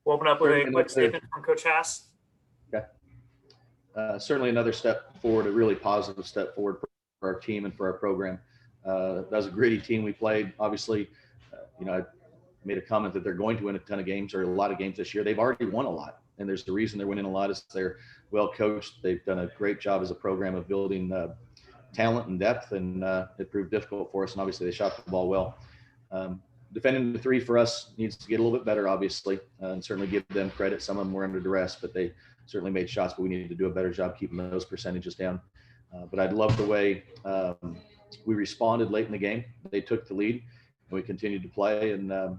We'll open up with a quick Certainly statement from Coach Haas. Okay. Certainly another step forward, a really positive step forward for our team and for our program. That was a gritty team we played. Obviously, I made a comment that they're going to win a ton of games or a lot of games this year. They've already won a lot. And there's the reason they're winning a lot is they're well coached. They've done a great job as a program of building talent and depth, and it proved difficult for us. And obviously they shot the ball well. Defending the three for us needs to get a little bit better, obviously, and certainly give them credit. Some of them were under duress, but they certainly made shots, but we needed to do a better job keeping those percentages down. But I love the way we responded late in the game. They took the lead, and we continued to play, and a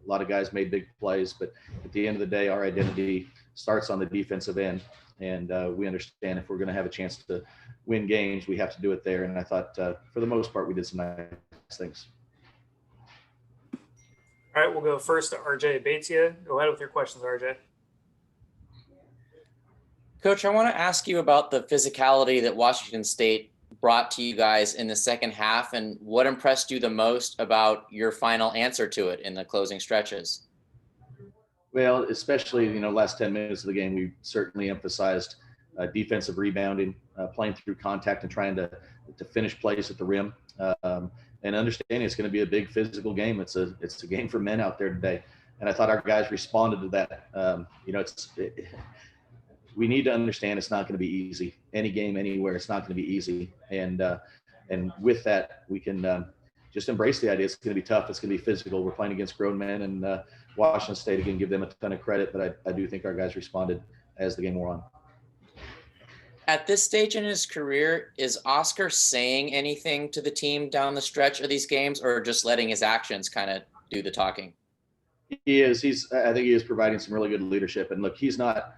lot of guys made big plays. But at the end of the day, our identity starts on the defensive end, and we understand if we're going to have a chance to win games, we have to do it there. And I thought, for the most part, we did some nice things. All right, we'll go first to RJ Batia. Go ahead with your questions, RJ. Coach, I want to ask you about the physicality that Washington State brought to you guys in the second half, and what impressed you the most about your final answer to it in the closing stretches? Well, especially, last 10 minutes of the game, we certainly emphasized defensive rebounding, playing through contact and trying to finish plays at the rim. And understanding it's going to be a big physical game. It's a game for men out there today. And I thought our guys responded to that. We need to understand it's not going to be easy. Any game, anywhere, it's not going to be easy. And with that, we can just embrace the idea. It's going to be tough. It's going to be physical. We're playing against grown men, and Washington State, again, give them a ton of credit. But I do think our guys responded as the game wore on. At this stage in his career, is Oscar saying anything to the team down the stretch of these games, or just letting his actions kind of do the talking? He is. I think he is providing some really good leadership. And look, he's not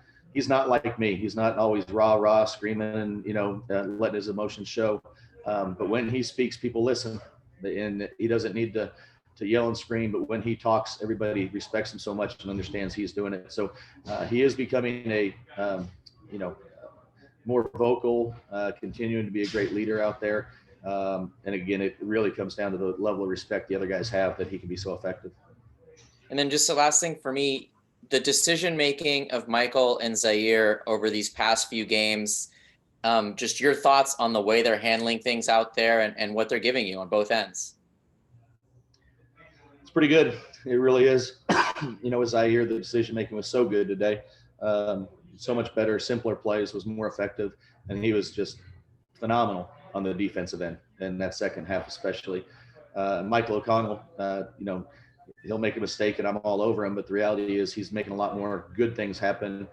like me. He's not always rah screaming and letting his emotions show. But when he speaks, people listen, and he doesn't need to yell and scream. But when he talks, everybody respects him so much and understands he's doing it. So he is becoming a more vocal, continuing to be a great leader out there. And again, it really comes down to the level of respect the other guys have that he can be so effective. And then just the last thing for me, the decision-making of Michael and Zaire over these past few games, just your thoughts on the way they're handling things out there and what they're giving you on both ends. It's pretty good. It really is. With Zaire, the decision-making was so good today. So much better, simpler plays, was more effective, and he was just phenomenal on the defensive end in that second half, especially. Michael O'Connell, he'll make a mistake and I'm all over him, but the reality is he's making a lot more good things happen.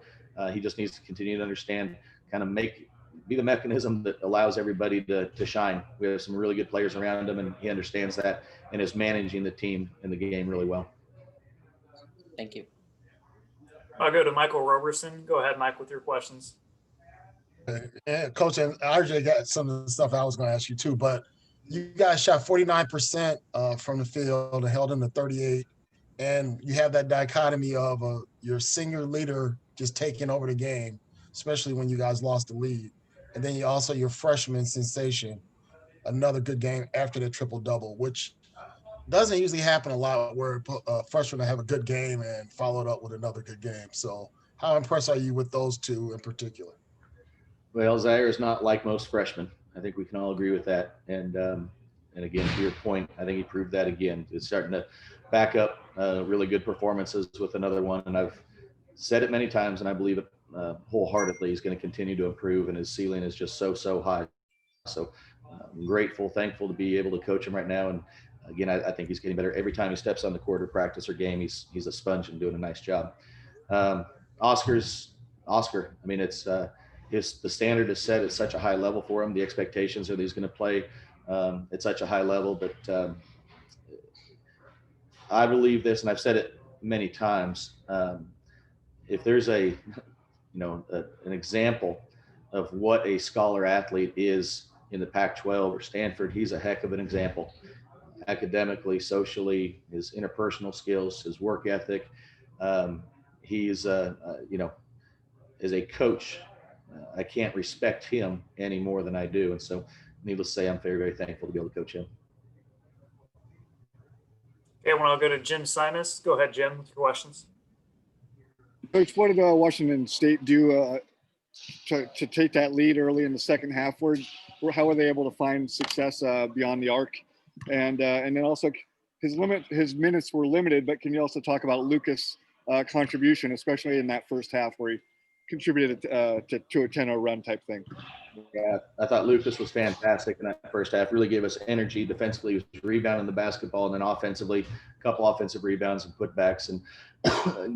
He just needs to continue to understand, kind of be the mechanism that allows everybody to shine. We have some really good players around him, and he understands that and is managing the team in the game really well. Thank you. I'll go to Michael Roberson. Go ahead, Mike, with your questions. Yeah, Coach, and RJ got some of the stuff I was going to ask you too, but you guys shot 49% from the field and held them to 38, and you have that dichotomy of your senior leader just taking over the game, especially when you guys lost the lead, and then you also your freshman sensation, another good game after the triple-double, which doesn't usually happen a lot, where freshmen have a good game and followed up with another good game. So how impressed are you with those two in particular? Well, Zaire is not like most freshmen. I think we can all agree with that. And again, to your point, I think he proved that again. It's starting to back up really good performances with another one. And I've said it many times, and I believe it wholeheartedly. He's going to continue to improve, and his ceiling is just so high. So I'm grateful, thankful to be able to coach him right now. And again, I think he's getting better every time he steps on the court or practice or game. He's a sponge and doing a nice job. Oscar. I mean, it's the standard is set at such a high level for him. The expectations are that he's going to play at such a high level. But I believe this, and I've said it many times. If there's an example of what a scholar athlete is in the Pac-12 or Stanford, he's a heck of an example. Academically, socially, his interpersonal skills, his work ethic. He's as a coach, I can't respect him any more than I do. And so needless to say, I'm very, very thankful to be able to coach him. Okay, well, I'll go to Jim Simas. Go ahead, Jim, with your questions. Coach, what did Washington State do to take that lead early in the second half? How were they able to find success beyond the arc? And then also his minutes were limited, but can you also talk about Lucas' contribution, especially in that first half where he contributed to a 10-0 run type thing? Yeah, I thought Lucas was fantastic in that first half. Really gave us energy defensively. He was rebounding the basketball, and then offensively, a couple offensive rebounds and putbacks, and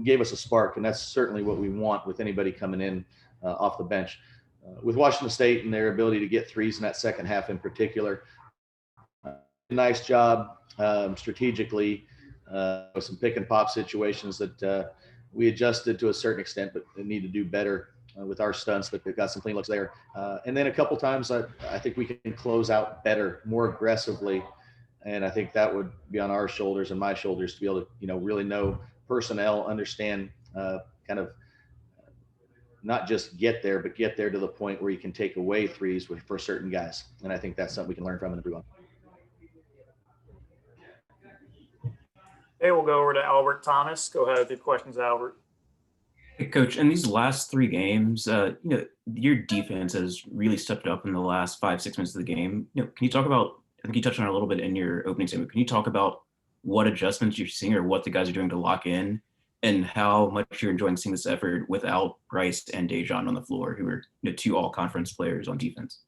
gave us a spark. And that's certainly what we want with anybody coming in off the bench. With Washington State and their ability to get threes in that second half in particular, nice job strategically with some pick and pop situations that we adjusted to a certain extent, but need to do better with our stunts, but they've got some clean looks there. And then a couple times I think we can close out better, more aggressively. And I think that would be on our shoulders and my shoulders to be able to, really know personnel, understand kind of not just get there, but get there to the point where you can take away threes for certain guys. And I think that's something we can learn from and improve on. Okay, we'll go over to Albert Thomas. Go ahead with your questions, Albert. Hey, Coach, in these last three games, your defense has really stepped up in the last 5-6 minutes of the game. Can you talk about, I think you touched on it a little bit in your opening statement, can you talk about what adjustments you're seeing or what the guys are doing to lock in and how much you're enjoying seeing this effort without Bryce and Dejan on the floor, who are two all-conference players on defense?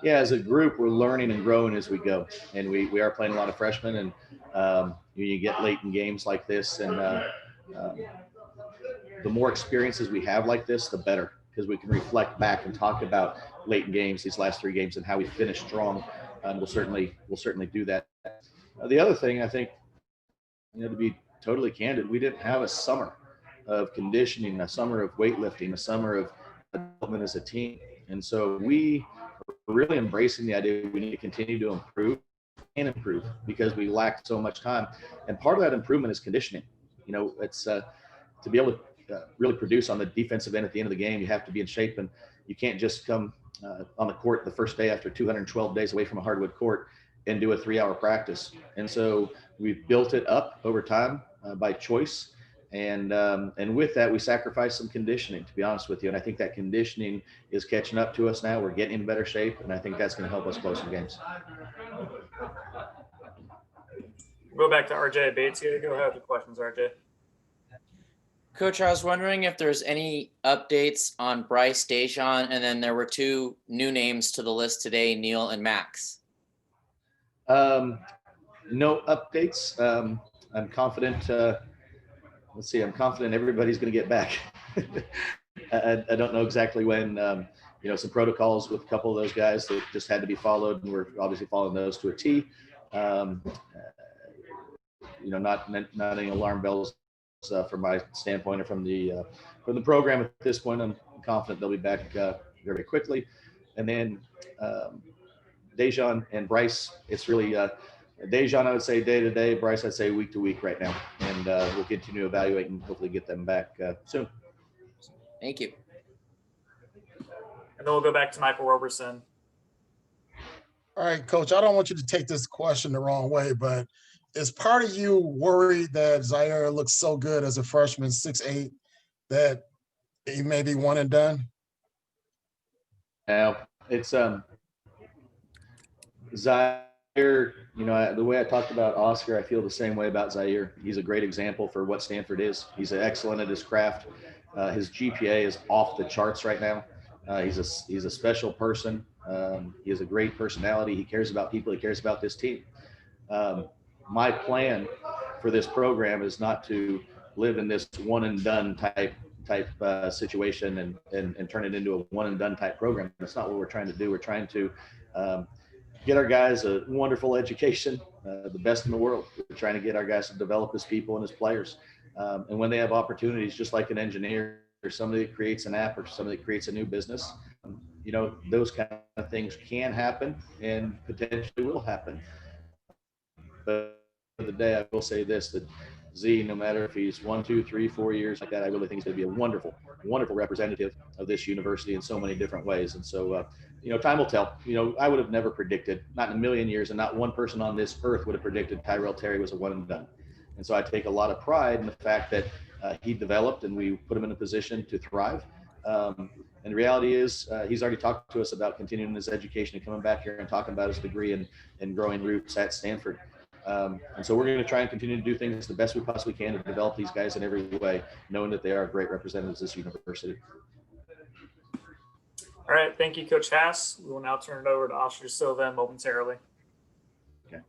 Yeah, as a group, we're learning and growing as we go. And we are playing a lot of freshmen, and you get late in games like this, and the more experiences we have like this, the better, because we can reflect back and talk about late in games, these last three games, and how we finished strong. We'll certainly do that. The other thing, I think, to be totally candid, we didn't have a summer of conditioning, a summer of weightlifting, a summer of development as a team. And so we are really embracing the idea we need to continue to improve because we lacked so much time. And part of that improvement is conditioning. It's to be able to really produce on the defensive end at the end of the game, you have to be in shape, and you can't just come on the court the first day after 212 days away from a hardwood court and do a 3-hour practice. And so we've built it up over time by choice. And with that, we sacrificed some conditioning, to be honest with you. And I think that conditioning is catching up to us now. We're getting in better shape, and I think that's going to help us close some games. Go back to RJ Bates here. Go ahead with the questions, RJ. Coach, I was wondering if there's any updates on Bryce, Dejan, and then there were two new names to the list today, Neil and Max. No updates. I'm confident. I'm confident everybody's going to get back. I don't know exactly when. Some protocols with a couple of those guys that just had to be followed, and we're obviously following those to a T. Not any alarm bells from my standpoint or from the program at this point. I'm confident they'll be back very quickly. And then Dejan and Bryce, it's really Dejan, I would say day to day, Bryce, I'd say week to week right now. And we'll continue to evaluate and hopefully get them back soon. Thank you. And then we'll go back to Michael Roberson. All right, Coach, I don't want you to take this question the wrong way, but is part of you worried that Zaire looks so good as a freshman, 6'8", that he may be one and done? Now, it's Zaire, the way I talked about Oscar, I feel the same way about Zaire. He's a great example for what Stanford is. He's excellent at his craft. His GPA is off the charts right now. He's a special person. He has a great personality. He cares about people. He cares about this team. My plan for this program is not to live in this one and done type situation and turn it into a one and done type program. That's not what we're trying to do. We're trying to get our guys a wonderful education, the best in the world. We're trying to get our guys to develop as people and as players. And when they have opportunities, just like an engineer or somebody that creates an app or somebody that creates a new business, those kind of things can happen and potentially will happen. But for the day, I will say this, that Z, no matter if he's 1, 2, 3, 4 years like that, I really think he's going to be a wonderful, wonderful representative of this university in so many different ways. And so, time will tell. I would have never predicted, not in a million years, and not one person on this earth would have predicted Tyrell Terry was a one and done. And so I take a lot of pride in the fact that he developed, and we put him in a position to thrive. And the reality is, he's already talked to us about continuing his education and coming back here and talking about his degree and growing roots at Stanford. And so we're going to try and continue to do things the best we possibly can to develop these guys in every way, knowing that they are great representatives of this university. All right. Thank you, Coach Hass. We will now turn it over to Oscar Silva momentarily. Okay.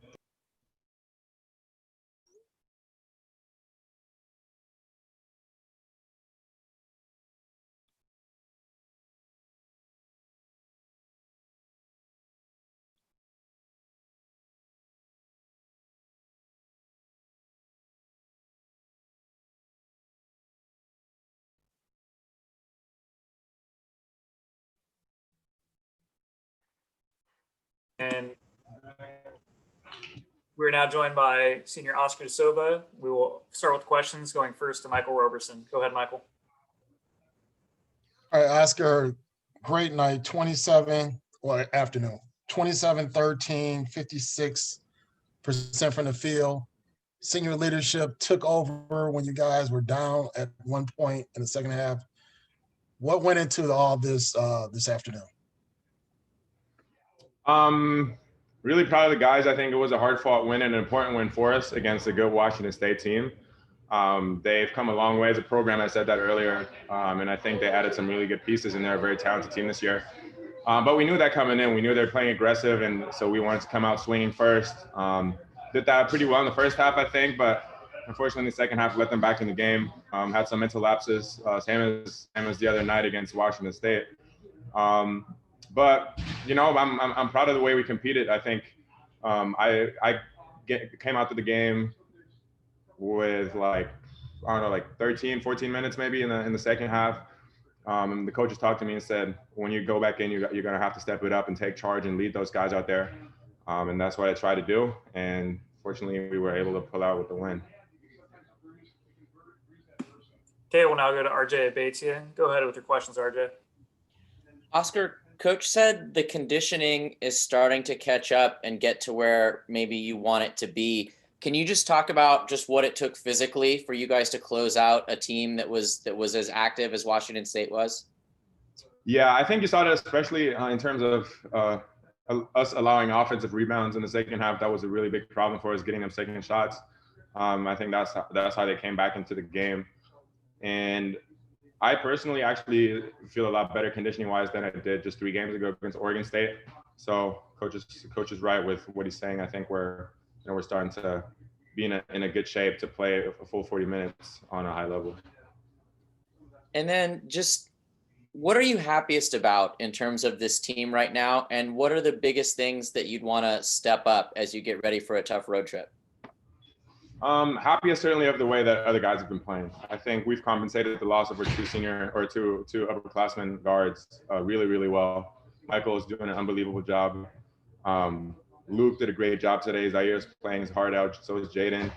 And we're now joined by Senior Oscar Silva. We will start with questions, going first to Michael Roberson. Go ahead, Michael. All right, Oscar, great night, 27, well, afternoon, 27-13, 56% from the field. Senior leadership took over when you guys were down at one point in the second half. What went into all this this afternoon? Really proud of the guys. I think it was a hard-fought win and an important win for us against a good Washington State team. They've come a long way as a program. I said that earlier, and I think they added some really good pieces, and they're a very talented team this year. But we knew that coming in. We knew they were playing aggressive, and so we wanted to come out swinging first. Did that pretty well in the first half, I think, but unfortunately, in the second half, let them back in the game. Had some mental lapses, same as the other night against Washington State. But you know, I'm proud of the way we competed. I think I came out to the game with like 13, 14 minutes maybe in the second half. And the coaches talked to me and said, when you go back in, you're going to have to step it up and take charge and lead those guys out there. And that's what I tried to do. And fortunately, we were able to pull out with the win. Okay, we'll now go to RJ Abatia. Go ahead with your questions, RJ. Oscar, Coach said the conditioning is starting to catch up and get to where maybe you want it to be. Can you just talk about just what it took physically for you guys to close out a team that was as active as Washington State was? Yeah, I think you saw that especially in terms of us allowing offensive rebounds in the second half. That was a really big problem for us, getting them second shots. I think that's how they came back into the game. And I personally actually feel a lot better conditioning-wise than I did just 3 games ago against Oregon State. So coach is right with what he's saying. I think we're starting to be in a good shape to play a full 40 minutes on a high level. And then just what are you happiest about in terms of this team right now? And what are the biggest things that you'd want to step up as you get ready for a tough road trip? Happiest certainly of the way that other guys have been playing. I think we've compensated the loss of our two upperclassmen guards really, really well. Michael is doing an unbelievable job. Luke did a great job today. Zaire playing his heart out. So is Jaden.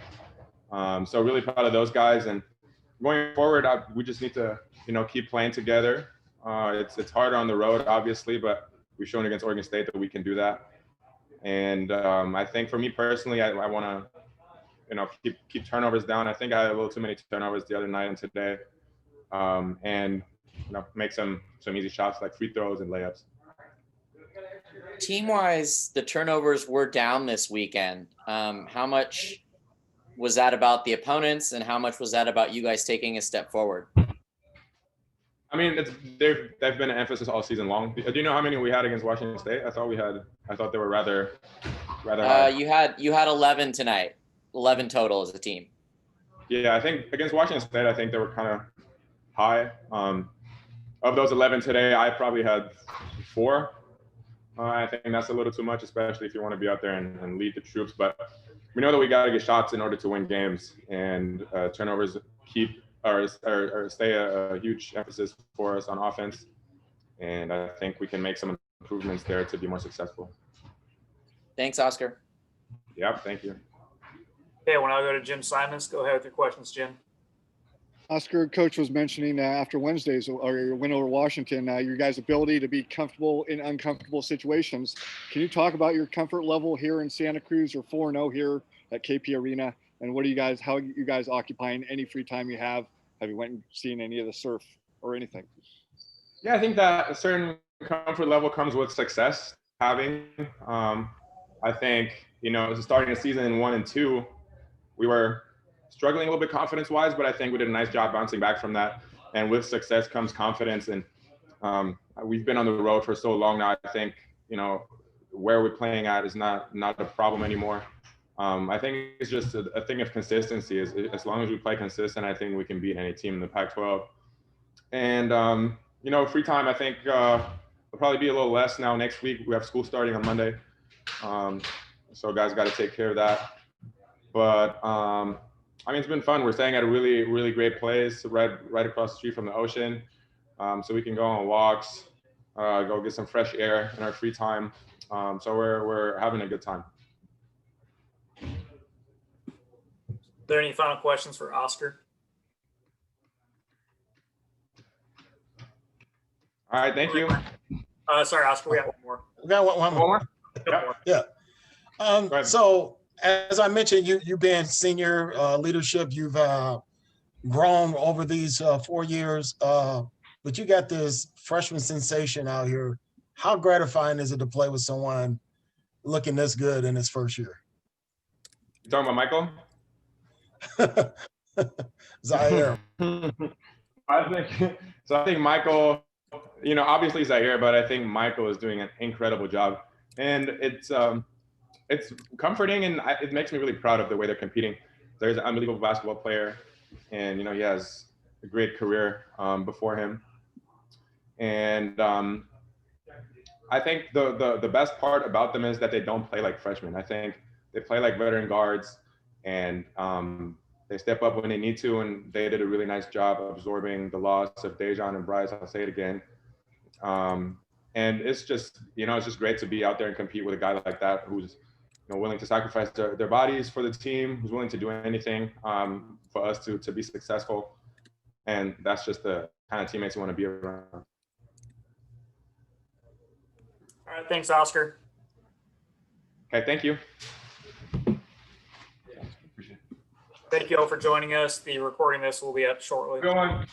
So really proud of those guys. And going forward, we just need to, keep playing together. It's harder on the road, obviously, but we've shown against Oregon State that we can do that. And I think for me personally, I want to, keep turnovers down. I think I had a little too many turnovers the other night and today, and make some easy shots like free throws and layups. Team-wise, the turnovers were down this weekend. How much was that about the opponents, and how much was that about you guys taking a step forward? I mean, they've been an emphasis all season long. Do you know how many we had against Washington State? I thought they were rather high. You had 11 tonight. 11 total as a team. Yeah, I think against Washington State, I think they were kind of high. Of those 11 today, I probably had 4. I think that's a little too much, especially if you want to be out there and lead the troops. But we know that we got to get shots in order to win games, and turnovers stay a huge emphasis for us on offense. And I think we can make some improvements there to be more successful. Thanks, Oscar. Yep, thank you. Okay, we'll now go to Jim Simons. Go ahead with your questions, Jim. Oscar, Coach was mentioning after Wednesday's or your win over Washington, your guys' ability to be comfortable in uncomfortable situations. Can you talk about your comfort level here in Santa Cruz? You're 4-0 here at KP Arena, and how are you guys occupying any free time you have Have you went and seen any of the surf or anything? Yeah, I think that a certain comfort level comes with success having. I think, starting the season in 1 and 2, we were struggling a little bit confidence-wise, but I think we did a nice job bouncing back from that. And with success comes confidence. And we've been on the road for so long now. I think, where we're playing at is not a problem anymore. I think it's just a thing of consistency. As long as we play consistent, I think we can beat any team in the Pac-12. And free time, I think will probably be a little less now. Next week we have school starting on Monday, so guys got to take care of that. But it's been fun. We're staying at a really, really great place right across the street from the ocean, so we can go on walks, go get some fresh air in our free time. So we're having a good time. Are there any final questions for Oscar? All right, thank you. Sorry, Oscar, we got one more. We got one more. Yeah. So as I mentioned, you being senior leadership, you've grown over these 4 years, but you got this freshman sensation out here. How gratifying is it to play with someone looking this good in his first year? You talking about Michael? Zaire. I think Michael, obviously Zaire, but I think Michael is doing an incredible job. And it's comforting, and it makes me really proud of the way they're competing. There's an unbelievable basketball player, and he has a great career before him. And I think the best part about them is that they don't play like freshmen. I think they play like veteran guards, and they step up when they need to, and they did a really nice job absorbing the loss of Dejan and Bryce. I'll say it again. And it's just, it's just great to be out there and compete with a guy like that who's willing to sacrifice their bodies for the team, who's willing to do anything for us to be successful. And that's just the kind of teammates you want to be around. All right, thanks, Oscar. Okay, thank you. Thank you all for joining us. The recording of this will be up shortly. Go on.